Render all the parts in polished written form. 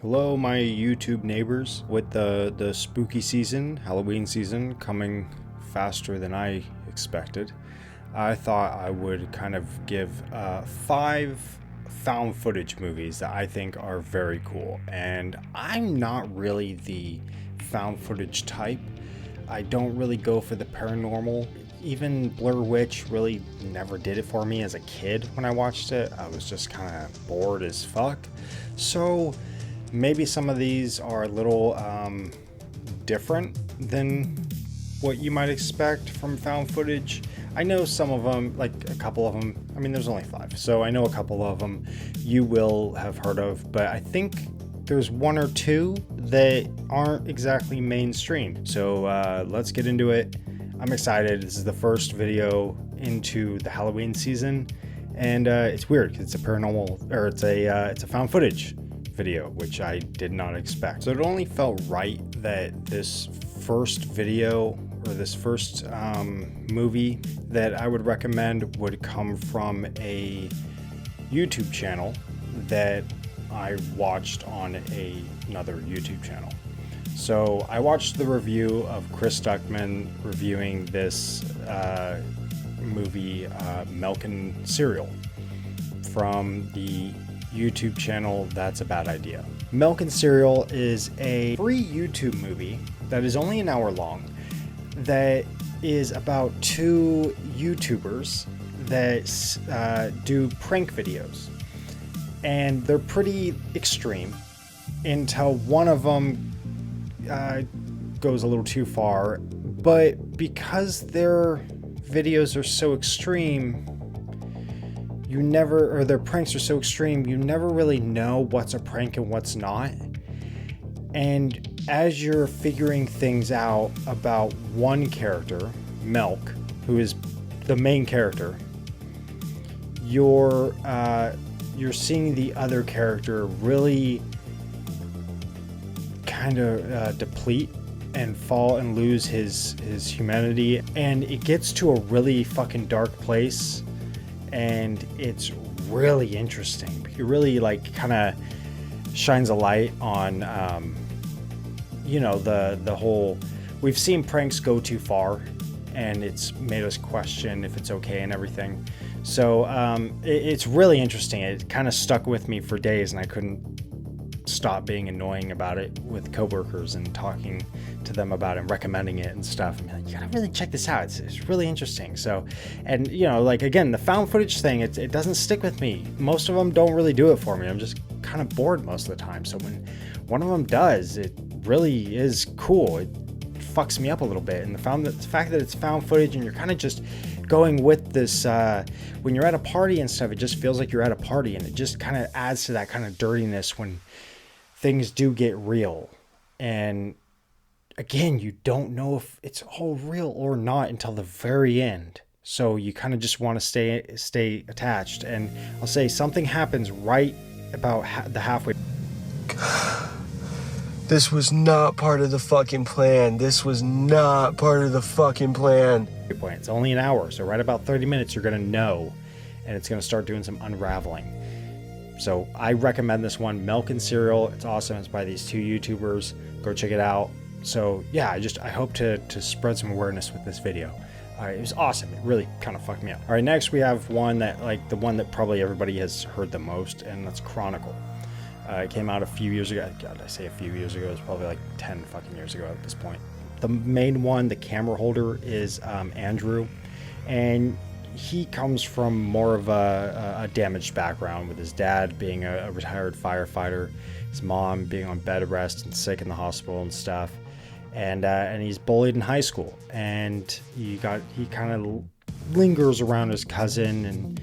Hello, my YouTube neighbors. With the spooky season, Halloween season, coming faster than I expected, I thought I would kind of give 5 found footage movies that I think are very cool. And I'm not really the found footage type. I don't really go for the paranormal. Even Blair Witch really never did it for me as a kid when I watched it. I was just kind of bored as fuck. So maybe some of these are a little different than what you might expect from found footage. I know some of them, like a couple of them. I mean, there's only 5, so I know a couple of them you will have heard of, but I think there's 1 or 2 that aren't exactly mainstream. So let's get into it. I'm excited. This is the first video into the Halloween season, and it's weird. It's a paranormal, or it's a found footage video, which I did not expect. So it only felt right that this first video, or this first movie that I would recommend, would come from a YouTube channel that I watched on another YouTube channel. So I watched the review of Chris Stuckman reviewing this movie, Milk and Cereal, from the YouTube channel That's a Bad Idea. Milk and Cereal is a free YouTube movie that is only an hour long, that is about 2 YouTubers that do prank videos. And they're pretty extreme until one of them goes a little too far. But because their videos are so extreme, their pranks are so extreme, you never really know what's a prank and what's not. And as you're figuring things out about one character, Milk, who is the main character, you're seeing the other character really kind of deplete and fall and lose his humanity, and it gets to a really fucking dark place. And it's really interesting. It really kind of shines a light on, the whole, we've seen pranks go too far, and it's made us question if it's okay and everything. So it's really interesting. It kind of stuck with me for days, and I couldn't stop being annoying about it with coworkers and talking to them about it and recommending it and stuff. I'm like, you gotta really check this out. It's really interesting. So, and again, the found footage thing, it doesn't stick with me. Most of them don't really do it for me. I'm just kind of bored most of the time. So when one of them does, it really is cool. It fucks me up a little bit. And the fact that it's found footage and you're kind of just going with this, when you're at a party and stuff, it just feels like you're at a party, and it just kind of adds to that kind of dirtiness when things do get real. And again, you don't know if it's all real or not until the very end. So you kind of just want to stay attached. And I'll say something happens right about the halfway. This was not part of the fucking plan. This was not part of the fucking plan. It's only an hour, so right about 30 minutes you're going to know, and it's going to start doing some unraveling. So I recommend this one, Milk and Cereal. It's awesome. It's by these 2 YouTubers. Go check it out. So yeah, I hope to spread some awareness with this video. It was awesome. It really kind of fucked me up. All right, next we have one that, the one that probably everybody has heard the most, and that's Chronicle. It came out a few years ago. God, I say a few years ago. It was probably 10 fucking years ago at this point. The main one, the camera holder, is Andrew, and he comes from more of a damaged background, with his dad being a retired firefighter, his mom being on bed rest and sick in the hospital and stuff, and he's bullied in high school, and he kind of lingers around his cousin, and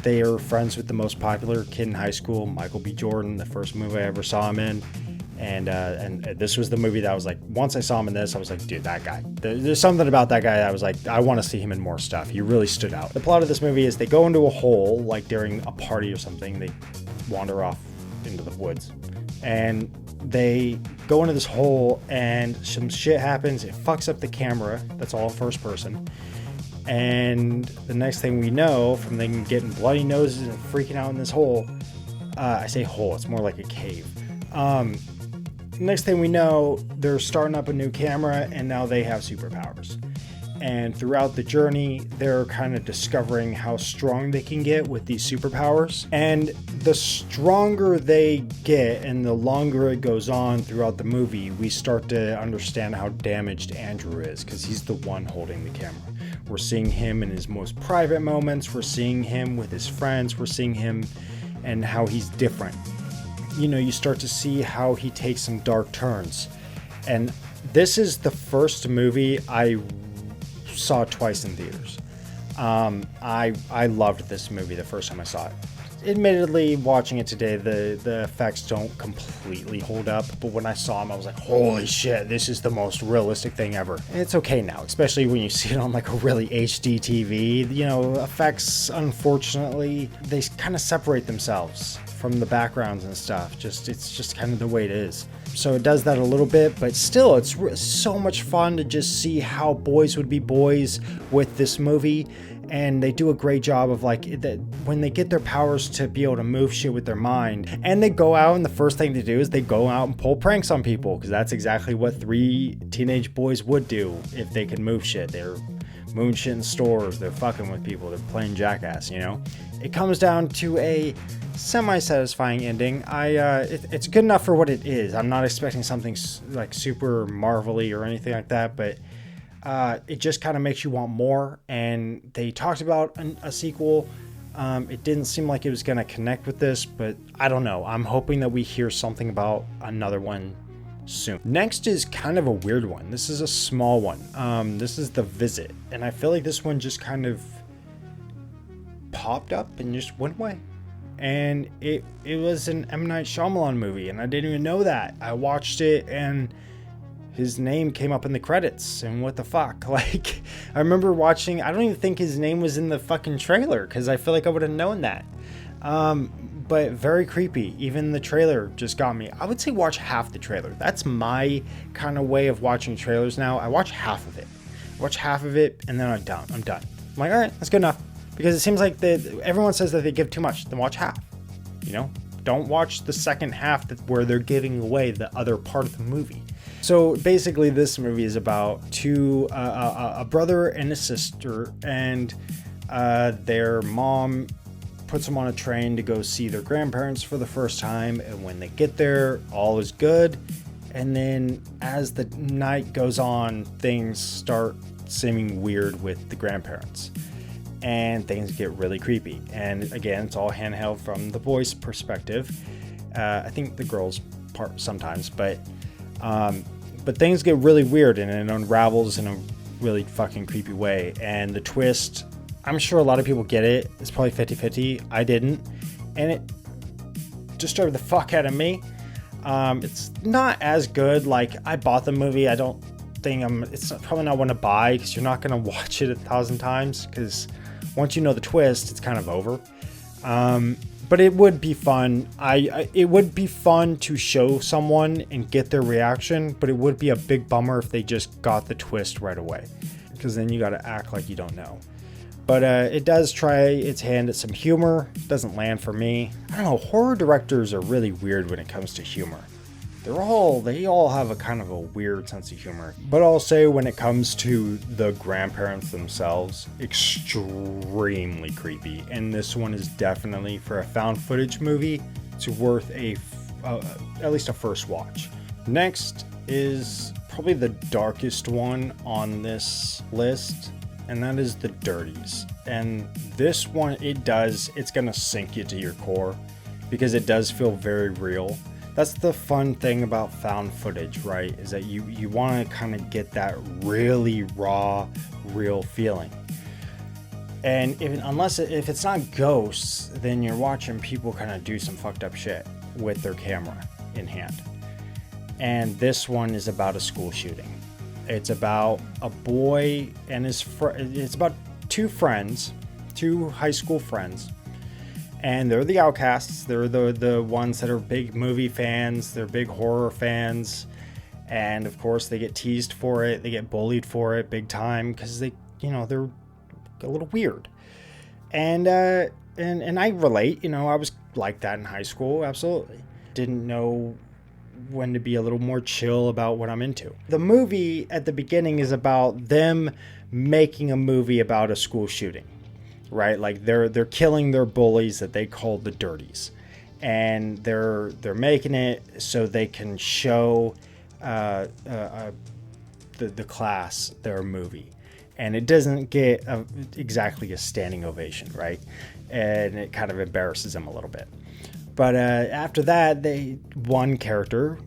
they are friends with the most popular kid in high school, Michael B. Jordan, the first movie I ever saw him in. And this was the movie that I was like, once I saw him in this, I was like, dude, that guy. There's something about that guy that I was like, I want to see him in more stuff. He really stood out. The plot of this movie is they go into a hole, during a party or something. They wander off into the woods, and they go into this hole, and some shit happens. It fucks up the camera. That's all first person. And the next thing we know, from them getting bloody noses and freaking out in this hole, I say hole, it's more like a cave. Next thing we know, they're starting up a new camera and now they have superpowers. And throughout the journey, they're kind of discovering how strong they can get with these superpowers. And the stronger they get and the longer it goes on throughout the movie, we start to understand how damaged Andrew is, because he's the one holding the camera. We're seeing him in his most private moments. We're seeing him with his friends. We're seeing him and how he's different. You know, you start to see how he takes some dark turns. And this is the first movie I saw twice in theaters. I loved this movie the first time I saw it. Admittedly, watching it today, the effects don't completely hold up, but when I saw them, I was like, holy shit, this is the most realistic thing ever. And it's okay now, especially when you see it on like a really HD TV. You know, effects, unfortunately, they kind of separate themselves from the backgrounds and stuff. It's just kind of the way it is. So it does that a little bit, but still, it's so much fun to just see how boys would be boys with this movie. And they do a great job of like that when they get their powers to be able to move shit with their mind, and they go out and the first thing they do is they go out and pull pranks on people, because that's exactly what 3 teenage boys would do if they could move shit. They're moving shit in stores, they're fucking with people, they're playing jackass, you know? It comes down to a semi-satisfying ending. It's good enough for what it is. I'm not expecting something like super marvelly or anything like that, but it just kind of makes you want more. And they talked about a sequel. It didn't seem like it was going to connect with this, but I don't know. I'm hoping that we hear something about another one soon. Next is kind of a weird one. This is a small one. This is The Visit. And I feel like this one just kind of popped up and just went away. And it was an M. Night Shyamalan movie, and I didn't even know that. I watched it and his name came up in the credits, and what the fuck? Like, I remember watching, I don't even think his name was in the fucking trailer, because I feel like I would have known that. But very creepy. Even the trailer just got me. I would say watch half the trailer. That's my kind of way of watching trailers now. I watch half of it. And then I'm done. I'm like, all right, that's good enough. Because it seems like everyone says that they give too much. Then watch half. You know? Don't watch the second half where they're giving away the other part of the movie. So basically, this movie is about a brother and a sister, and their mom puts them on a train to go see their grandparents for the first time. And when they get there, all is good. And then as the night goes on, things start seeming weird with the grandparents. And things get really creepy. And again, it's all handheld from the boys' perspective. I think the girls' part sometimes, but things get really weird and it unravels in a really fucking creepy way. And the twist, I'm sure a lot of people get it. It's probably 50-50. I didn't. And it disturbed the fuck out of me. It's not as good. Like, I bought the movie. I don't think it's probably not one to buy, because you're not going to watch it 1,000 times, because once you know the twist, it's kind of over. But it would be fun. It would be fun to show someone and get their reaction, but it would be a big bummer if they just got the twist right away, because then you got to act like you don't know. But it does try its hand at some humor. It doesn't land for me. I don't know. Horror directors are really weird when it comes to humor. They all have a kind of a weird sense of humor. But I'll say when it comes to the grandparents themselves, extremely creepy. And this one is definitely, for a found footage movie, it's worth at least a first watch. Next is probably the darkest one on this list, and that is the Dirties. And this one, it's gonna sink you to your core, because it does feel very real. That's the fun thing about found footage, right? Is that you want to kind of get that really raw, real feeling. And if it's not ghosts, then you're watching people kind of do some fucked up shit with their camera in hand. And this one is about a school shooting. It's about a boy and it's about two high school friends. And they're the outcasts. They're the ones that are big movie fans. They're big horror fans. And of course, they get teased for it. They get bullied for it big time, because they're a little weird. And I relate. I was like that in high school. Absolutely. Didn't know when to be a little more chill about what I'm into. The movie at the beginning is about them making a movie about a school shooting, right? Like they're killing their bullies that they call the Dirties, and they're making it so they can show the class their movie, and it doesn't get exactly a standing ovation, right? And it kind of embarrasses them a little bit. But after that, one character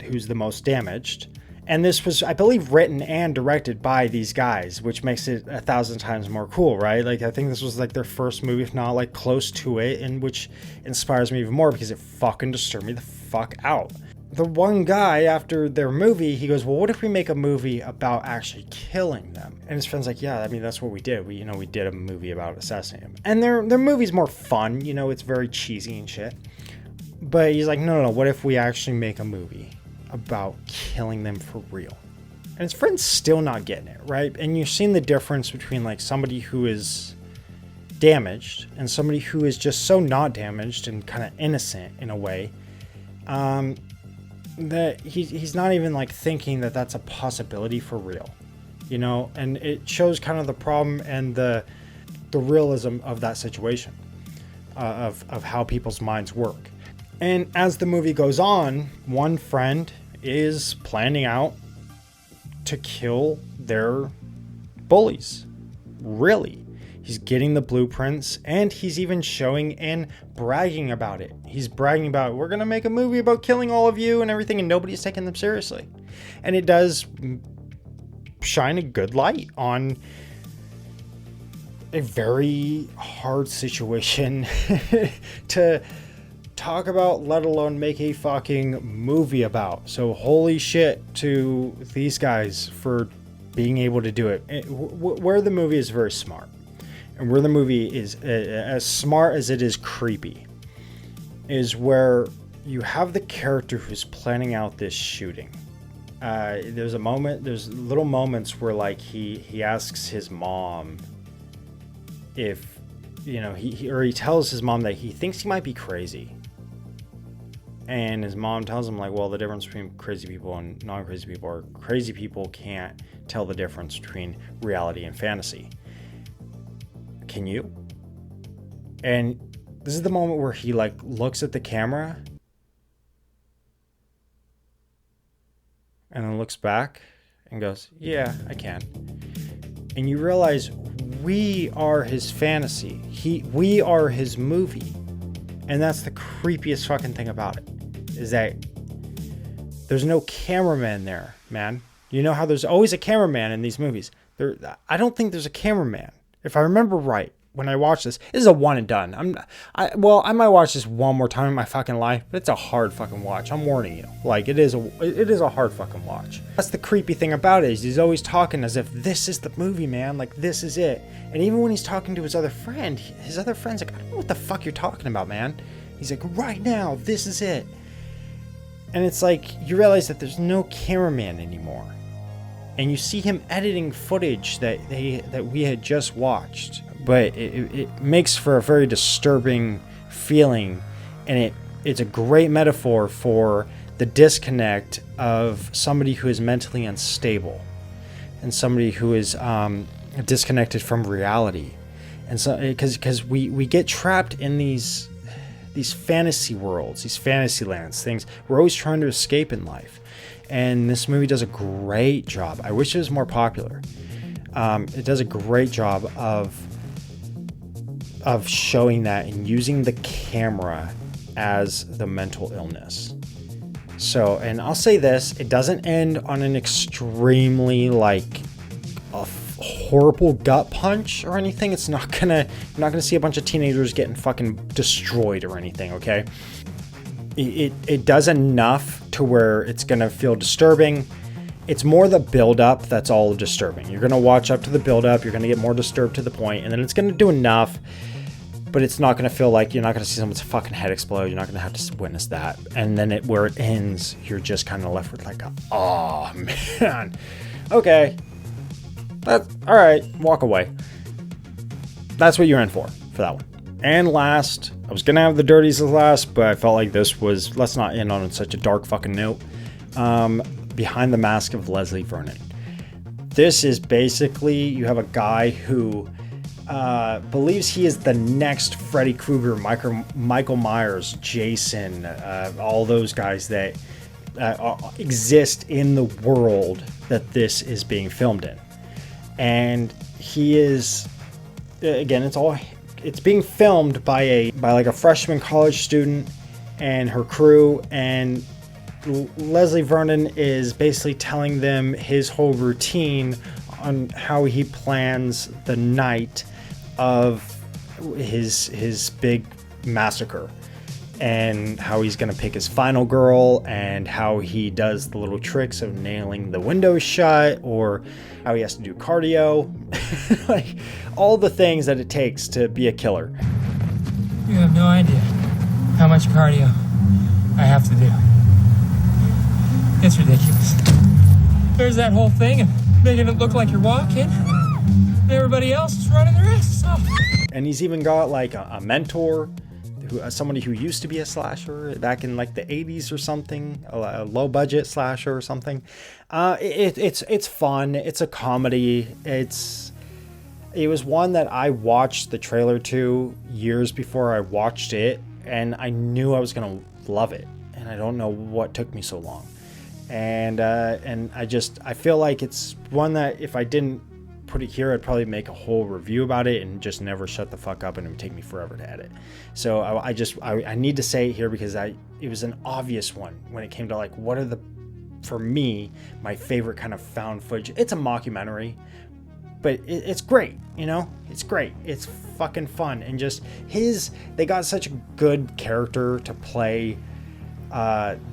who's the most damaged, and this was, I believe, written and directed by these guys, which makes it 1,000 times more cool, right? Like, I think this was like their first movie, if not like close to it, and which inspires me even more because it fucking disturbed me the fuck out. The one guy, after their movie, he goes, well, what if we make a movie about actually killing them? And his friend's like, yeah, I mean, that's what we did. We did a movie about assassinating them. And their movie's more fun, it's very cheesy and shit. But he's like, no, what if we actually make a movie about killing them for real? And his friend's still not getting it, right? And you're seeing the difference between like somebody who is damaged and somebody who is just so not damaged and kind of innocent in a way, that he's not even like thinking that that's a possibility for real, and it shows kind of the problem and the realism of that situation, of how people's minds work. And as the movie goes on, one friend is planning out to kill their bullies. Really. He's getting the blueprints, and he's even showing and bragging about it. He's bragging about, we're going to make a movie about killing all of you and everything, and nobody's taking them seriously. And it does shine a good light on a very hard situation to talk about, let alone make a fucking movie about. So holy shit to these guys for being able to do it. Where the movie is very smart, and where the movie is as smart as it is creepy, is where you have the character who's planning out this shooting. There's little moments where like he asks his mom if, he tells his mom that he thinks he might be crazy. And his mom tells him, like, well, the difference between crazy people and non-crazy people are crazy people can't tell the difference between reality and fantasy. Can you? And this is the moment where he, like, looks at the camera and then looks back and goes, yeah, I can. And you realize we are his fantasy. We are his movie. And that's the creepiest fucking thing about it, is that there's no cameraman there, man. You know how there's always a cameraman in these movies? I don't think there's a cameraman. If I remember right, when I watched this is a one and done. I might watch this one more time in my fucking life, but it's a hard fucking watch. I'm warning you. Like, it is a hard fucking watch. That's the creepy thing about it, is he's always talking as if this is the movie, man. Like, this is it. And even when he's talking to his other friend's like, I don't know what the fuck you're talking about, man. He's like, right now, this is it. And it's like, you realize that there's no cameraman anymore. And you see him editing footage that we had just watched. But it makes for a very disturbing feeling. And it's a great metaphor for the disconnect of somebody who is mentally unstable. And somebody who is disconnected from reality. And so, because we get trapped in these fantasy worlds, these fantasy lands, things we're always trying to escape in life. And this movie does a great job. I wish it was more popular. It does a great job of showing that and using the camera as the mental illness. So, and I'll say this, it doesn't end on an extremely like a horrible gut punch or anything. You're not gonna see a bunch of teenagers getting fucking destroyed or anything, okay? It does enough to where it's gonna feel disturbing. It's more the build-up that's all disturbing. You're gonna watch up to the build-up, you're gonna get more disturbed to the point, and then it's gonna do enough, but it's not gonna feel like you're not gonna see someone's fucking head explode. You're not gonna have to witness that. And then where it ends, you're just kind of left with like, oh man, okay. That's all right. Walk away. That's what you're in for that one. And last, I was gonna have the Dirties as last, but I felt like this was, let's not end on such a dark fucking note. Behind the Mask of Leslie Vernon. This is basically, you have a guy who believes he is the next Freddy Krueger, Michael Myers, Jason, all those guys that exist in the world that this is being filmed in. And he is, again, it's being filmed by like a freshman college student and her crew, and Leslie Vernon is basically telling them his whole routine on how he plans the night of his big massacre, and how he's going to pick his final girl, and how he does the little tricks of nailing the windows shut, or how he has to do cardio. Like all the things that it takes to be a killer. You have no idea how much cardio I have to do. It's ridiculous. There's that whole thing of making it look like you're walking, and everybody else is running their asses off. And he's even got like a mentor, somebody who used to be a slasher back in like the 80s or something, a low budget slasher or something. It's fun. It's a comedy. It was one that I watched the trailer to years before I watched it, and I knew I was gonna love it, and I don't know what took me so long. And I feel like it's one that if I didn't put it here, I'd probably make a whole review about it and just never shut the fuck up, and it would take me forever to edit. So I need to say it here because it was an obvious one when it came to like what are for me my favorite kind of found footage. It's a mockumentary, but it's great, you know? It's great. It's fucking fun, and just they got such a good character to play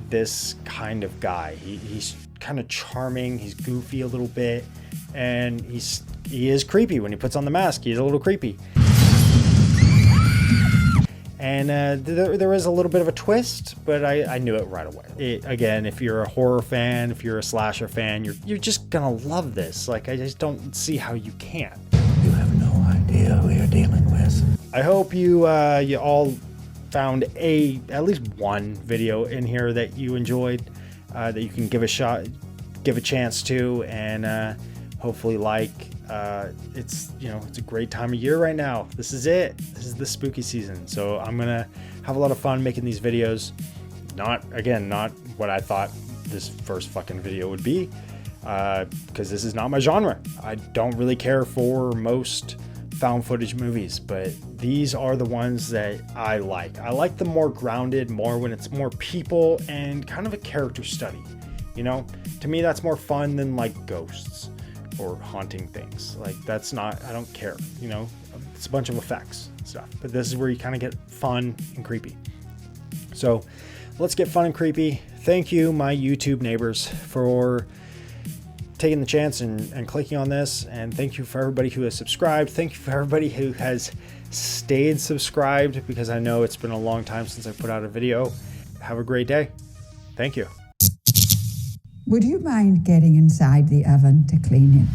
this kind of guy. He's kind of charming, he's goofy a little bit, and he is creepy. When he puts on the mask, he's a little creepy. And there is a little bit of a twist, but I knew it right away. Again, if you're a horror fan, if you're a slasher fan, you're just gonna love this. Like, I just don't see how you can't. You have no idea who you're dealing with. I hope you all found at least one video in here that you enjoyed, that you can give a chance to, and hopefully like. It's a great time of year right now. This is it. This is the spooky season, so I'm gonna have a lot of fun making these videos. Not what I thought this first fucking video would be, because this is not my genre. I don't really care for most found footage movies, but these are the ones that I like. I like the more grounded, more when it's more people and kind of a character study. To me, that's more fun than like ghosts or haunting things. Like, that's not, I don't care. It's a bunch of effects and stuff, but this is where you kind of get fun and creepy. So let's get fun and creepy. Thank you, my YouTube neighbors, for taking the chance and clicking on this, and thank you for everybody who has subscribed. Thank you for everybody who has stayed subscribed, because I know it's been a long time since I put out a video. Have a great day. Thank you. Would you mind getting inside the oven to clean it?